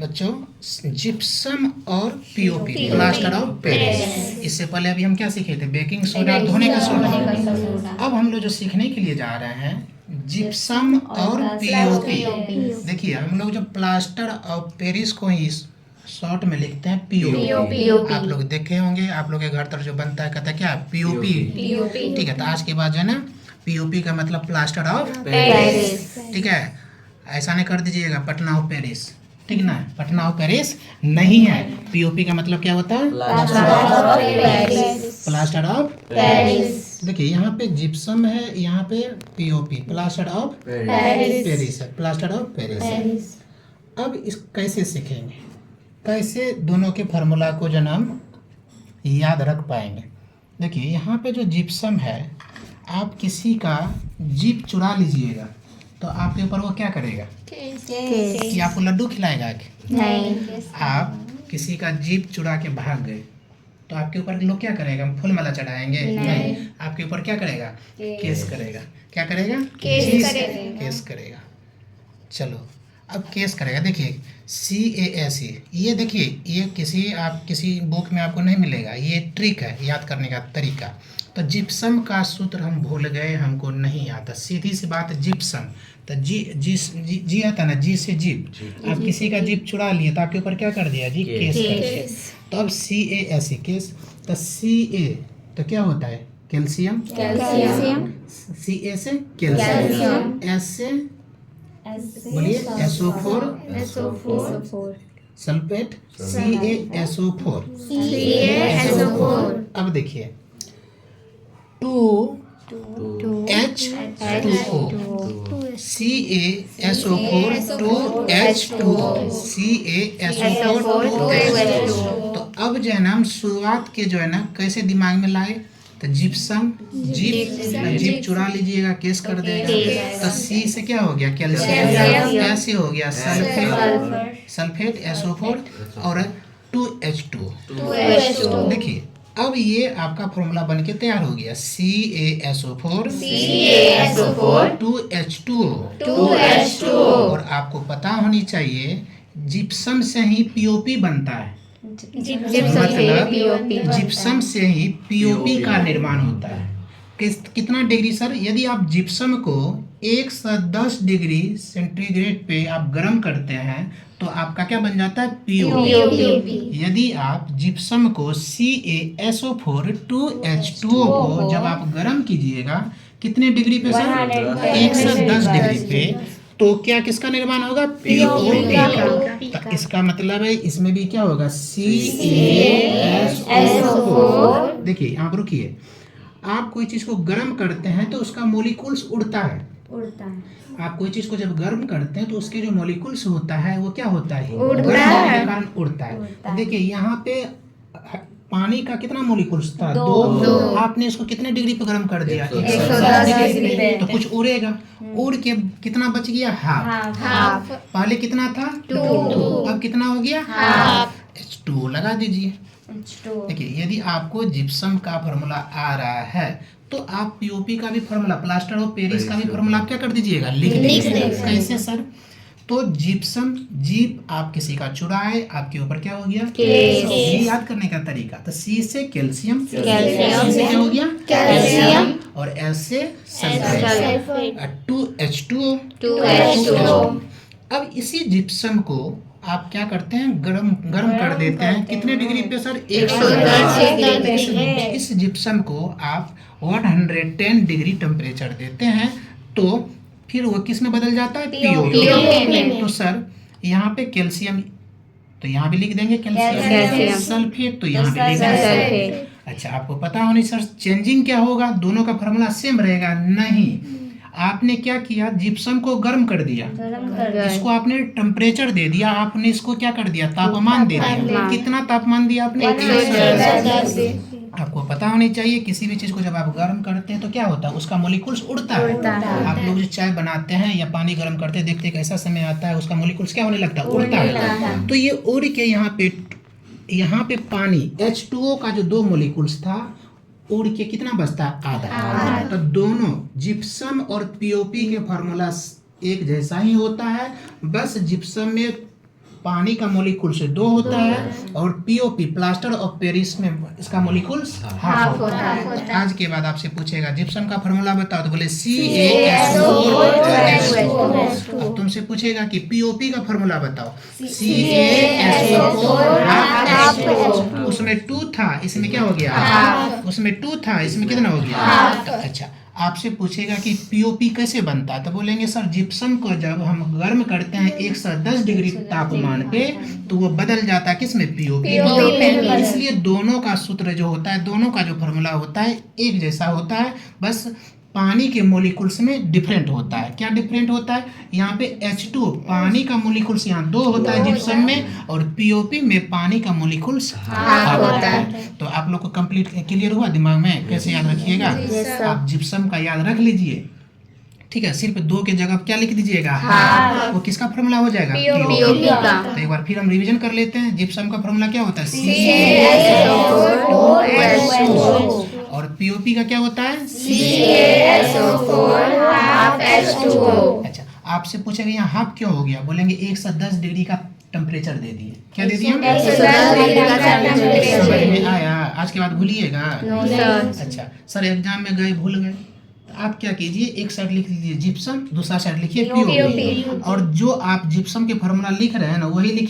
बच्चों जिप्सम और POP plaster of Paris. इससे पहले अभी हम क्या सीखे थे? बेकिंग सोडा, धोने का सोडा। अब हम लोग जो सीखने के लिए जा रहे हैं जिप्सम और पीओपी। देखिए हम लोग जो प्लास्टर ऑफ पेरिस को ही शॉर्ट में लिखते हैं पीओपी। आप लोग देखे होंगे, आप लोग के घर तरफ जो बनता है कहता है क्या? पीओपी। ठीक है, तो आज के बाद जो है ना पीओपी का मतलब प्लास्टर ऑफ पेरिस। ठीक है, ऐसा नहीं कर दीजिएगा पटना ऑफ पेरिस। ठीक ना, पटना ऑफ पेरिस नहीं है। पीओपी का मतलब क्या होता है? Plaster of Paris. देखिए यहाँ पे जिप्सम है, यहाँ पे पीओपी, प्लास्टर ऑफ पेरिस है, प्लास्टर ऑफ पेरिस। अब इस कैसे सीखेंगे, कैसे दोनों के फार्मूला को जो नाम याद रख पाएंगे? देखिए यहाँ पे जो जिप्सम है, आप किसी का जीप चुरा लीजिएगा तो आपके ऊपर वो क्या करेगा? कि आपको लड्डू खिलाएगा कि नहीं। आप किसी का जीप चुरा के भाग गए तो आपके ऊपर लोग क्या करेगा? फूल माला चढ़ाएंगे? नहीं। आपके ऊपर क्या करेगा? केस करेगा। क्या करेगा? केस करेगा। चलो अब केस करेगा। देखिए CASE, ये देखिए ये किसी बुक में आपको नहीं मिलेगा। ये ट्रिक है याद करने का तरीका। तो जिप्सम का सूत्र हम भूल गए, हमको नहीं आता। सीधी सी बात, जिप्सम तो जी आता ना, जी से जीप। आप किसी का जीप चुरा लिए तो आपके ऊपर क्या कर दिया? जी केस कर दिया। तो अब CASE केस, तो CA तो क्या होता है? कैल्शियम। CA से कैल्शियम, S से बोलिए SO4 सल्फेट, CaSO4। अब देखिए 2H2O, CaSO4 2H2O, CaSO4 2H2O। तो अब जो है ना हम शुरुआत के जो है ना कैसे दिमाग में लाए? तो जिप्सम, जीप चुरा लीजिएगा, केस कर देगा। तो C से क्या हो गया? कैल्शियम। S से हो गया सल्फेट SO4 और 2H2O। देखिए अब ये आपका फॉर्मूला बनके तैयार हो गया, CaSO4 2H2O। और आपको पता होनी चाहिए जिप्सम से ही पीओपी बनता है। मतलब जिप्सम से ही पीओपी का निर्माण होता है। कितना डिग्री सर? यदि आप जिप्सम को 110 डिग्री सेंटीग्रेड पे आप गर्म करते हैं तो आपका क्या बन जाता है? पीओपी। यदि आप जिप्सम को CaSO4 2H2O को जब आप गर्म कीजिएगा कितने डिग्री पे सर? 110 डिग्री पे, तो क्या किसका निर्माण होगा? पीओपी का। तो इसका मतलब है इसमें भी क्या होगा? CaSO4। देखिए यहाँ पर रुकिए, आप कोई चीज को गर्म करते हैं तो उसका मॉलिक्यूल्स उड़ता है। आप कोई चीज को जब गर्म करते हैं तो उसके जो मॉलिक्यूल्स होता है वो क्या होता है? के कारण उड़ता है। देखिए यहाँ पे पानी का कितना मॉलिक्यूल्स था? 2। आपने इसको कितने डिग्री पे गर्म कर दिया? 110 डिग्री पे। तो कुछ उड़ेगा, उड़ के कितना बच गया? हाफ। पहले कितना था? 2। अब कितना हो गया? हाफ। H2O लगा दीजिए। देखिए यदि आपको जिप्सम का फॉर्मूला आ रहा है तो आप पीओपी का भी फॉर्मूला, प्लास्टर ऑफ पेरिस का भी फॉर्मूला आप क्या कर दीजिएगा? लिख दीजिएगा। कैसे सर? तो जिप्सम, जीप आप किसी का चुराए, आपके ऊपर क्या हो गया? ये याद करने का तरीका। तो C से कैल्शियम, C से क्या हो गया? कैल्शियम, और S से सल्फेट, 2H2O। अब इसी जिप्सम को आप क्या करते हैं? गरम कर देते हैं। कितने डिग्री पे सर? 110 डिग्री। इस जिप्सम को आप 110 डिग्री टेम्परेचर देते हैं तो फिर वो किस में बदल जाता है? पीओपी। तो सर यहाँ पे कैल्शियम तो यहाँ भी लिख देंगे कैल्शियम, सल्फेट तो यहाँ भी लिख देंगे। अच्छा आपको पता होनी सर चेंजिंग क्या होगा? दोनों का फॉर्मूला सेम रहेगा? नहीं, आपने क्या किया? जिप्सम को गर्म कर दिया, इसको आपने टेम्परेचर दे दिया, आपने इसको क्या कर दिया? तापमान दे दिया। कितना तापमान दिया आपने? 110। आपको पता होनी चाहिए किसी भी चीज को जब आप गर्म करते हैं तो क्या होता है? उसका मॉलिक्यूल्स उड़ता है। आप लोग जो चाय बनाते हैं या पानी गर्म करते हैं, देखते हैं कैसा समय आता है उसका मॉलिक्यूल्स क्या होने लगता है? उड़ता है। तो ये उड़ के यहाँ पे पानी H2O का जो 2 मॉलिक्यूल्स था उड़ के कितना बचता है? आधा। तो दोनों जिप्सम और पीओपी के फार्मूला एक जैसा ही होता है, बस जिप्सम में पानी का मोलिकुल्स 2 होता है और पीओपी प्लास्टर ऑफ पेरिस में इसका मोलिकुल्स हाफ होता है। आज के बाद आपसे पूछेगा जिप्सम का फॉर्मूला बताओ, तो बोले CaSO4H2। अब तुमसे पूछेगा कि पीओपी का फॉर्मूला बताओ, CaSO4H2। उसमें 2 था, इसमें क्या हो गया? उसमें 2 था, इसमें कितना हो गया? अच्छा, आपसे पूछेगा कि पीओपी कैसे बनता है, तो बोलेंगे सर जिप्सम को जब हम गर्म करते हैं 110 डिग्री तापमान पे तो वो बदल जाता है किसमें? पीओपी में। इसलिए दोनों का सूत्र जो होता है, दोनों का जो फॉर्मूला होता है एक जैसा होता है, बस पानी के मोलिकुल्स में डिफरेंट होता है। क्या डिफरेंट होता है? यहाँ पे H2 पानी का मोलिकुल्स यहाँ 2 होता है जिप्सम में, और पीओपी में पानी का मोलिकुल्स हाफ होता है। तो आप लोग को कंप्लीट क्लियर हुआ दिमाग में? कैसे याद रखिएगा? आप जिप्सम का याद रख लीजिए, ठीक है। सिर्फ 2 के जगह क्या लिख दीजिएगा? वो किसका फॉर्मूला हो जाएगा? पीओपी का। तो एक बार फिर हम रिवीजन कर लेते हैं। जिप्सम का फॉर्मूला क्या होता है? CaSO4H2। और पीओपी का क्या होता है? CaSO4H2। अच्छा, आपसे पूछेंगे यहाँ हाफ क्यों हो गया, बोलेंगे 110 डिग्री का टेम्परेचर दे दिए। क्या दे दिए? 110 डिग्री का टेम्परेचर। समझ में आया? आज के बाद भूलिएगा। अच्छा सर एग्जाम में गए भूल गए, आप क्या कीजिए, एक साइड लिख लीजिए जिप्सम, दूसरा साइड लिखिए पीओपी, और जो आप जिप्सम के फॉर्मूला लिख रहे हैं ना वही लिखिए।